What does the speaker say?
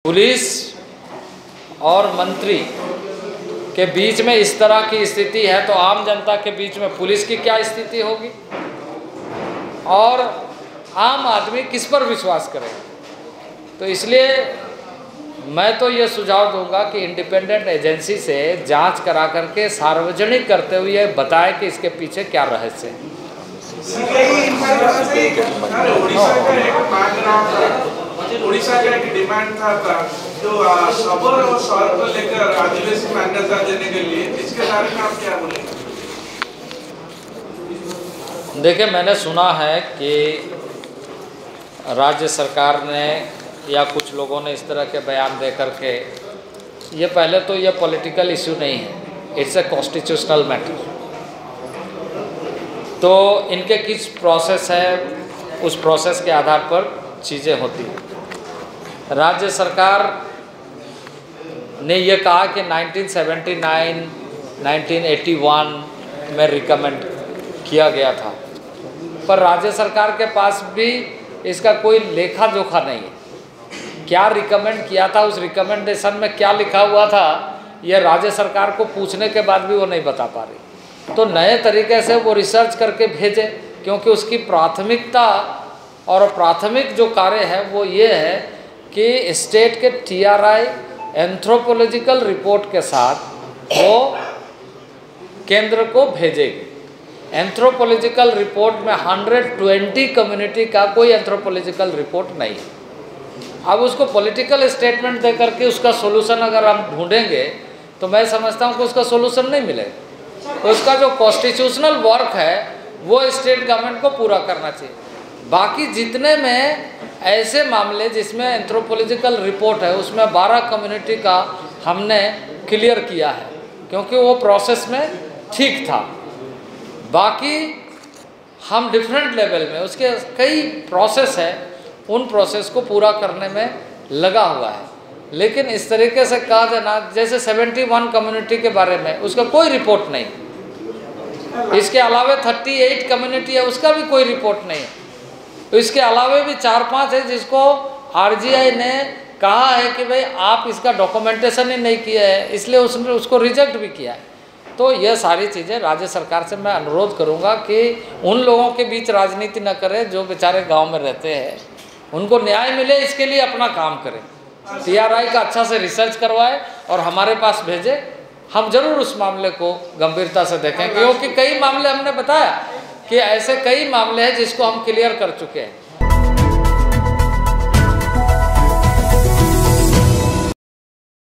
Police और मंत्री के बीच में इस तरह की स्थिति है तो आम जनता के बीच में पुलिस की क्या स्थिति होगी और आम आदमी किस पर विश्वास करेगा। तो इसलिए मैं तो ये सुझाव दूंगा कि इंडिपेंडेंट एजेंसी से जांच करा करके सार्वजनिक करते हुए बताएं कि इसके पीछे क्या रहस्य है। उड़ीसा का एक डिमांड था जो शबर और शहर को लेकर आदिवासी मान्यता देने के लिए, इसके बारे में आप क्या बोलेंगे? देखिए, मैंने सुना है कि राज्य सरकार ने या कुछ लोगों ने इस तरह के बयान दे करके, ये पहले तो ये पॉलिटिकल इशू नहीं है, इट्स ए कॉन्स्टिट्यूशनल मैटर। तो इनके किस प्रोसेस है, उस प्रोसेस के आधार पर चीज़ें होती हैं। राज्य सरकार ने ये कहा कि 1979, 1981 में रिकमेंड किया गया था, पर राज्य सरकार के पास भी इसका कोई लेखा जोखा नहीं है। क्या रिकमेंड किया था, उस रिकमेंडेशन में क्या लिखा हुआ था, ये राज्य सरकार को पूछने के बाद भी वो नहीं बता पा रही। तो नए तरीके से वो रिसर्च करके भेजे, क्योंकि उसकी प्राथमिकता और प्राथमिक जो कार्य है वो ये है कि स्टेट के TRI एंथ्रोपोलॉजिकल रिपोर्ट के साथ वो केंद्र को भेजेगी। एंथ्रोपोलॉजिकल रिपोर्ट में 120 कम्युनिटी का कोई एंथ्रोपोलॉजिकल रिपोर्ट नहीं है। अब उसको पॉलिटिकल स्टेटमेंट दे करके उसका सोल्यूशन अगर हम ढूंढेंगे तो मैं समझता हूँ कि उसका सोल्यूशन नहीं मिलेगा। तो उसका जो कॉन्स्टिट्यूशनल वर्क है वो स्टेट गवर्नमेंट को पूरा करना चाहिए। बाकी जितने में ऐसे मामले जिसमें एंथ्रोपोलॉजिकल रिपोर्ट है उसमें 12 कम्युनिटी का हमने क्लियर किया है, क्योंकि वो प्रोसेस में ठीक था। बाकी हम डिफरेंट लेवल में उसके कई प्रोसेस है, उन प्रोसेस को पूरा करने में लगा हुआ है। लेकिन इस तरीके से कहा जाना जैसे 71 कम्युनिटी के बारे में उसका कोई रिपोर्ट नहीं, इसके अलावा 38 कम्युनिटी है उसका भी कोई रिपोर्ट नहीं है, इसके अलावा भी 4-5 है जिसको RGI ने कहा है कि भाई आप इसका डॉक्यूमेंटेशन ही नहीं किया है, इसलिए उसने उसको रिजेक्ट भी किया है। तो ये सारी चीज़ें राज्य सरकार से मैं अनुरोध करूंगा कि उन लोगों के बीच राजनीति न करें जो बेचारे गांव में रहते हैं, उनको न्याय मिले इसके लिए अपना काम करें। TRI का अच्छा से रिसर्च करवाए और हमारे पास भेजे, हम जरूर उस मामले को गंभीरता से देखें, क्योंकि कई मामले हमने बताया कि ऐसे कई मामले हैं जिसको हम क्लियर कर चुके हैं।